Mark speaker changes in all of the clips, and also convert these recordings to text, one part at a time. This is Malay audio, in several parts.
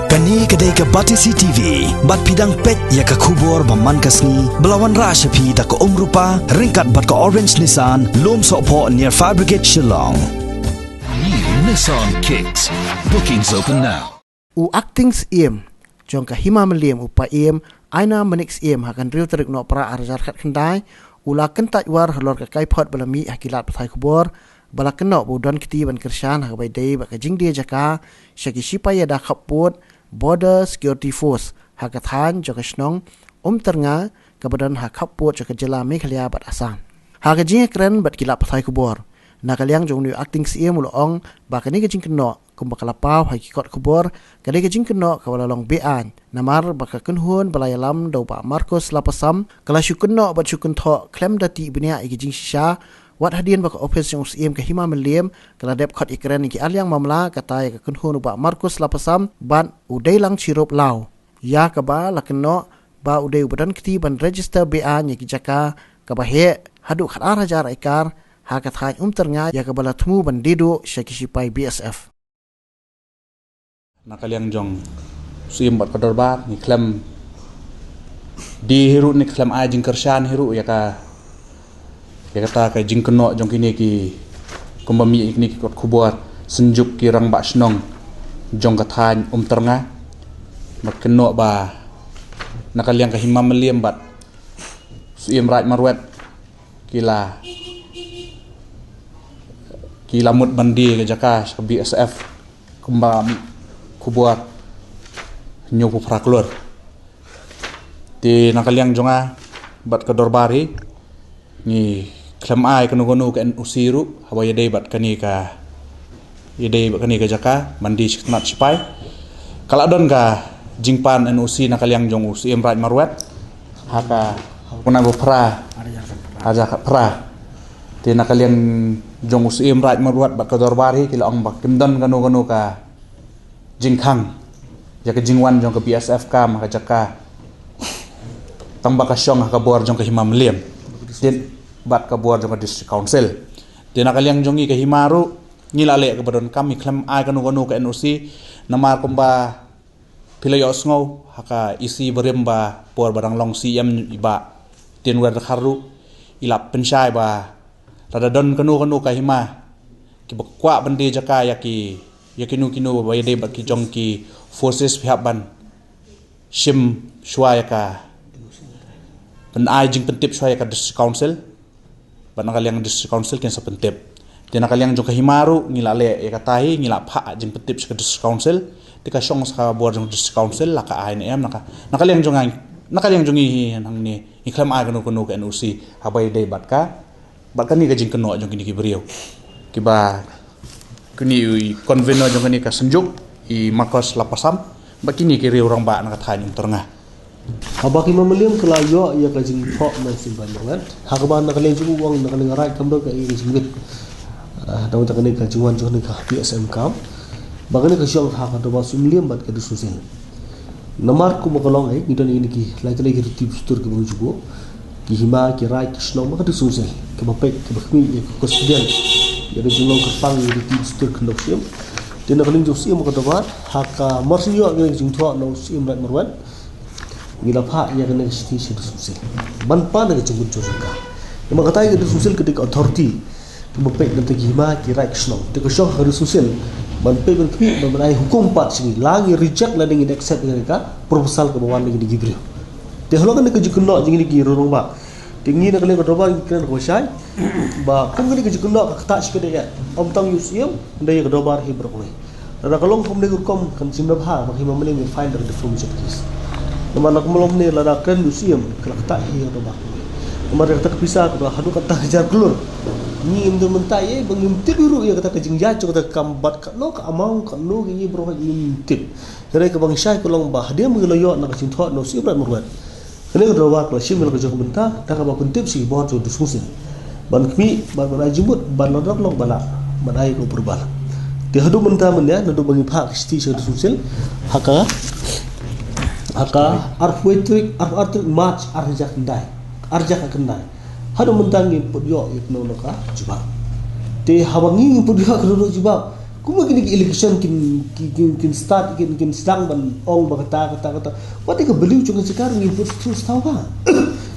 Speaker 1: Kani kedai ke Batisi TV, bat pidang pet ya ke kubur baman kasni, belawan rashapi da ke rupa, ringkat bat ke Orange Nissan, lom sokpo near Fire Brigade Shillong.
Speaker 2: New Nissan Kicks. Bookings open now.
Speaker 3: U actings iem, jong ke hima meliam upa iem, aina menix iem hakan riu terik no pra arjar kat kendai, ula kentat war halor ke kaipot balami hakilat patai kubur, bala kenok budan keti ban kersan hak bai dei bak jing dia jaka, syaki sipa ya dah kaput, Border Security Force hakathan jaka snong ternga kebadan hak kaput jaka jela Meghalaya bat Assam. Hak jing keren bat kilat patai kubur. Nakaliang jong new acting iem ulong bakani ke jing kenok kumbakalapau hakikot kubur kali ke jing kenok kawalalong bean namar baka kenhun balayalam dau ba Marcos lapasam kala syukenok bat syukun tho klem dati ibnia ke jing shisha wat hadian baka office jong iem ke hima meliem kala dep khot ikren ki aliang mamla kata ke kenhun ba Marcos lapasam ban udai lang chirup lau ya ka ba lakenok ba udai ubadan kiti ban register bean ki jaka ka ba he hadu khat arajar ikar hakat ternga ya ka bala temu ban didu syaki sipai BSF.
Speaker 4: Nakaliang jong suim bat kador bar ni klem di hiru ni klem a jing kersan hiru ya kata ka jing keno jong kini ki kumbami ikni ki kot kubur senjuk ki rang ba snong jong kathan ternga mat keno ba nakaliang ka himam meliem bat suim raj marwet kila mut bandi ke jaka ke BSF kumbami kubur nyopu praklur di nakaliang jonga bat kador bari ni klem ai kanu ke usiru hawa yadai bat kani ka jaka mandi skmat sipai kala don ka jingpan NUC nakaliang jong usi emraj marwet haka kuna bo pra aja pra di nakaliang jong usi emraj marwet bat kador bari kila ong bak kimdon kanu ka jingkhang jaka jingwan jong ke BSF ka maka jaka tamba ka syong ka bor jong ke himam liem din bat ka bor jong ke district council din nakaliang jong ke himaru ngilale ke badon kami klem ai kanu ke NOC namar kumba pilayo sngo haka isi beremba bor barang long CM iba tin wer kharu ilap pensyai ba radadon kanu ka hima ki bakwa bande jaka yakinu bayade bat ki jong ki forces pihak ban shim shwaya ka pen ai jing pentip shwaya ka district council ban nakaliang district council ken sa pentip dia nakaliang jong ka himaru ngilale ya katahi ngila pha jing pentip sa district council tika shong sa board jong district council laka ANM nakaliang jong hi hang ni iklam ai kanu ka NOC habai dei bat ka ni ka jing keno jong kini ki beriau kiba kini konvenor jong kini ka senjuk i Marcos lapasam bakini kiri orang ba nak thain terngah
Speaker 5: habaki mamaliam kelayo ya ka jing thok na simban banget hakban nakaliang jing uang nakaliang rai kamdo ka i jingit daw ta kani ka jingwan jong ni ka PSM kam bagani ka syong ha ka do ba sumliam bat ka dususin namar ku makalong ai ngidon ini ki lai ki tip stur ke bujugo ki hima ki rai kisno maka dususin ke bapek ke bakmi ke kosdian ya do jingong kerpang di tip stur ke noksiam din nakaling josi mo ka do ba haka marsiyo ngi jing thok no sim rat marwan ngila pha ya kena sti se dususin ban pa na jing jurka ma katai ke dususin ke authority bapek dan hima ki rai kisno te ko shoh dususin ban pe ban kpi ban ai hukum pat sini lagi reject la dengan accept mereka proposal ke bawah lagi digibri te holo kan ke jikno jing ni ki rorong ba tingi na kale ko doba kren ko sai ba kum ni ke jikno ka ta sikede ya om tang yusium ndai ke doba hi brokle da kalong kum ni kom kan simna ba ma hima mani finder the from case nama nak melom ni la da kren yusium ka ta hi doba umar ka pisah ko hadu ka ta jar klur ni imdu mentai bangim tibiru ya kata kajing jacu kata kambat ka no ka amau ka no gi bro ni tip kare ka bang syai kolong bah dia mengeloyo nak sing thot no sibrat murwat kene ko dawa ko simil ko jong benta ta ka ba kun tip si bo to dususin ban kmi ban ajimut ban lodok long bala badai ko perbal dia hadu benta men ya nadu bangi phak sti se dususin haka arfuitrik march arjak kendai hadu mentangi podyo ikno noka jibab te hawangi podyo krono jibab kuma gini election kin start kin sedang ban ong kata what ke beliau juga sekarang ni terus tahu kan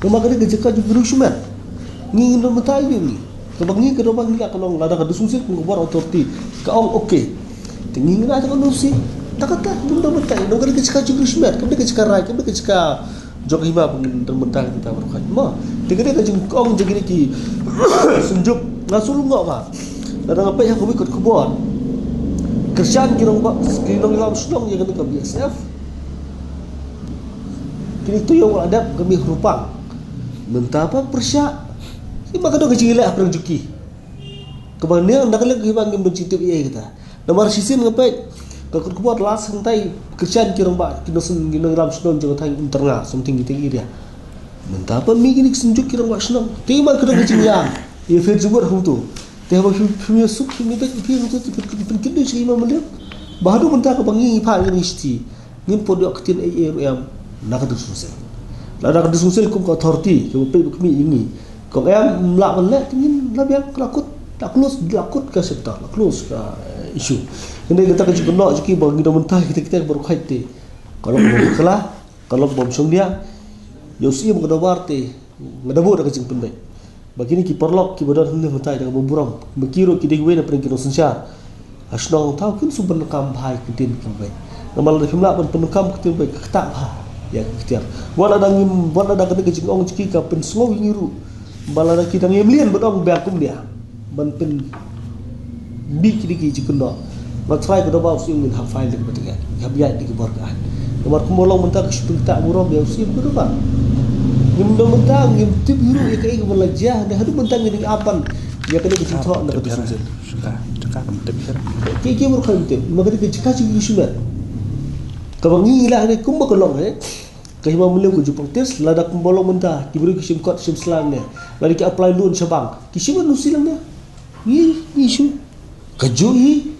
Speaker 5: kemarin ke jeka juga rusuhan ni no matai ni kebangi ke dobang ni akan lada ke dusungsil ku buat authority ke ong okey tinggi na akan nusi tak kata benda matai no ke jeka juga rusuhan ke jeka rai ke jeka jok hima pun mentang kita berkat ma tinggi ke ong jadi ki sunjuk ngasul ngok ba lada apa yang kau ikut kebuat kerjaan kirong lam senong yang kena BSF kini tu yang ada kami rupang mentapa persyak si maka do kecil lah perang juki kebanyakan nak lagi bang yang bercinta ia kita nomor sisin ngapai kakut kuat las hentai kerjaan kirong ba kinong lam senong jangan tang internal something gitu dia mentapa mi kini senjuk kirong ba senong timal kena kecil yang ia Facebook tu teh ba punya suk ni tak dia tu penting dia sih memang dia baru mentah ke bangi pak ni isti ngin podok ketin am nak ada susel ada susel kum ko authority ke kami ini kok am lak melak tingin labian lakut tak close lakut ke sektor close ke isu ini kita ke nak jiki bagi dah mentah kita baru kait te kalau bom kelah kalau bom song dia yosi mo kadawar te ngadabo dak jing penbai begini ki perlok ki bodor hendak mentai dengan bomburam bekiro ki degwe na pringkino sensar asnong tahu kin suban kam bhai kitin kambai namal da himla ban penukam kitin bai kata ha ya kitiar wala dangim wala da kada jing ong jiki ka pen slow ngiru bala da ki dang yemlian bodong bakum dia ban pen bi ki diki jikundo ma try ko do ba usi min ha file de betiga habia diki borga nomor kumolong mentak sepinta burom ya usi ko do ba ngim do mentang ngim tip biru ya kai ke belajah dah hadu mentang ni apan ya kena kecithok nak tu sunsil
Speaker 4: suka mentep
Speaker 5: ki berkham tip maka dia jika ci sumat kabangi lah ni kum bakolong ke hima mulai ku jupang tes lada kumbolong mentah ki beri kisim kot sim selang ni lari ki apply loan sabang kisim nusilang ni ni isu kajui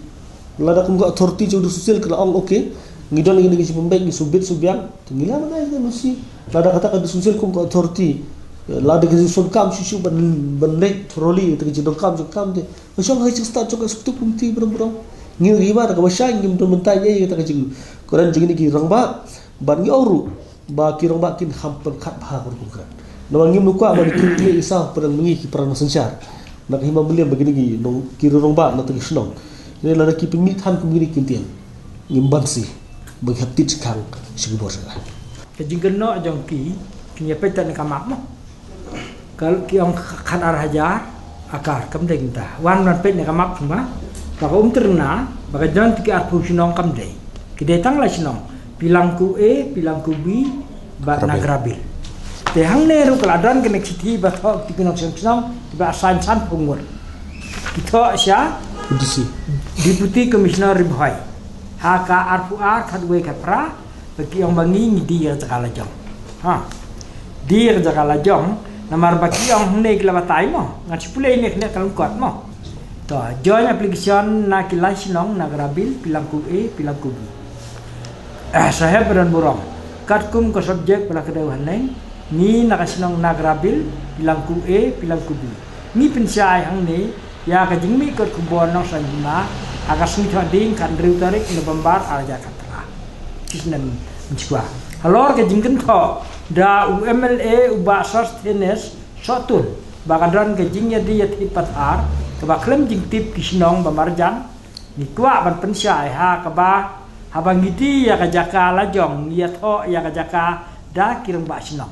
Speaker 5: lada kum ka authority jodoh sosial kala ong okey ngidon lagi ngi pembek ni subit subyang tinggilah mana itu nusi lada kata ka sosial kum ka authority lada ke sungkam susu bandek troli itu ke jongkam de macam hai start jong satu kumti berang ngi riba ka basai ngi mentah ye kata ke jing koran jing ni ki rangba ban ngi oru ba ki rangba kin hampan khat bha kur kungkat no ngi nuka ba ki isa perang mengi ki perang sensar nak hima beliau begini ki no ki rangba na tu snong ni lada ki pemit han kumini kintian ngimban si berhati kang sigubor sa
Speaker 6: kejingkeno jongki kinya petan kamak mo kal ki ong khan ar hajar akar kam deng ta wan pet ne kamak ma baka terna baka jan tiki ar pusinong kam dei kide tang la sinong pilangku pilangku b ba nagrabil te hang ne ru kaladan kenek siti ba tho tikinong sinong ba san pungur kita sya Deputy Commissioner Ribhai haka arpuar kadwe kapra bagi yang bangi dia jakala jong dia jakala jong namar bagi yang ne kila batai mo ngat pulai ne kena kalung kuat mo to join application na kilai sinong nagrabil pilangku pilangku b sahab dan burong katkum ko subjek pala kedauhan lain ni nakasinong nagrabil pilangku pilangku b ni pensyai hang ne ya kajingmi kot kubon nong sanjima akas ni ding kan riu tarik November arja katra kisnan menjua halor ke jingken tho da UMLA uba sustenance sotun bakadran ke jingnya dia tipat ar ke baklem jing tip kisnong bamarjan ni tua ban pensyai ha ke ba habang giti ya ka jaka lajong ya tho ya ka jaka da kirang ba sinong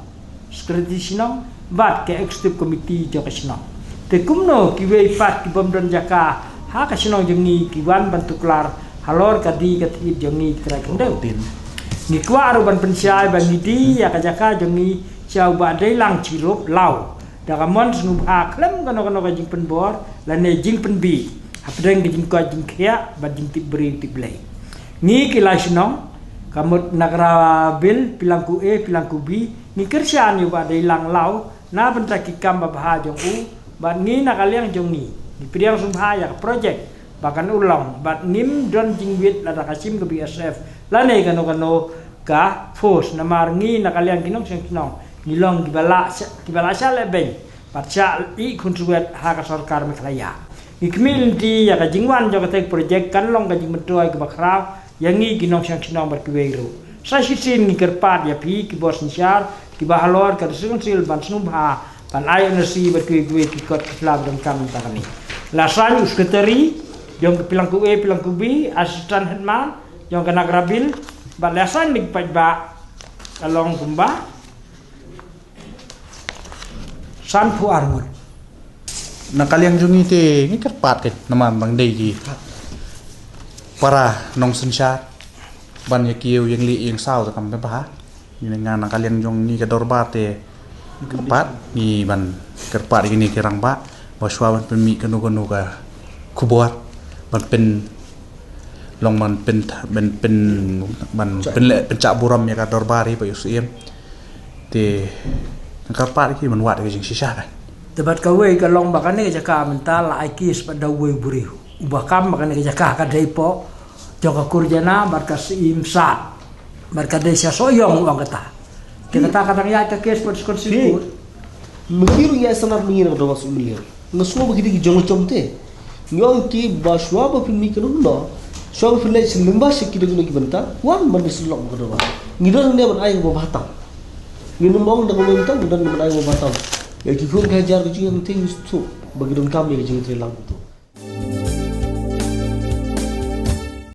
Speaker 6: security sinong bat ke executive committee jo ka sinong te kumno kiwe pat ki bomdon jaka ha ka sinong jengi kiwan bantuklar halor kadi kati jengi kira kendau tin ni kwa aruban pensyai bangidi ya kajaka jengi siau ba dailang cirup lau dagamon sunu ha klem kono ka jing penbor lane jing penbi hapdeng jing ko jing khia ba jing tibri tiblai ni kilai sinong kamut nagra bil pilangku pilangku b ni kersian yu ba dailang lau na bentaki kam ba ha jong u ba ni nakaliang jongi di priang sumbhaya project bahkan ulang bat nim don jingwit lada kasim ke BSF lane kano ka force namar ngi nakalian kinong kinong kibala sya lebeng patsa i kontribuat ha ka sarkar meklaya Ikmil di ya ka jingwan jo ka tek project kan long ka jing mentoy ke bakrau yang ngi ginong sang sinong bar kweru. Sa sisin ngi kerpat ya pi ki bos nsyar ki bahalor ka sungun sil ban snubha ban ai energi bar kwe ki kot klab dam kam ta kami. La san sekretari jong pilang ku e pilang ku b asistan hetman jong ka nagrabil ban lasan nik pajba along kumba san pu armut
Speaker 4: nakaliang jungi te ngi kerpat ke naman bang dei ki para nong sensar ban ya kieu yang li yang sao ta kam pe pa ni ngan nakaliang jong ni ka dorba te kerpat ni ban kerpat ini kirang ba baswa ban pen mi kanu ka kubor ban pen long man pen ban pen cak buram ya ka dorba ri pa yusiem te kerpat ki man wat ke jing sisa kan
Speaker 6: debat kawe ka long bakane ka jaka mental ai kis pada we buri ubakam bakane ka jaka ka deipo joka kurjana barkas imsa barka desa soyong wang kata kita kadang ya ka kes pod konsikur
Speaker 5: mengiru ya sanar mengiru do mas umlier ngasmo begini ki jong comte nyong ki baswa ba pin mi kanu no so ba fle limba sikki do ki benta wan man silok ko do ngido ne ban ay bo batam ngin mong da mo mentang dan ban ay bo batam ya ki kun gajar ki jing ting tu bagi dong kami ki jing tri lang tu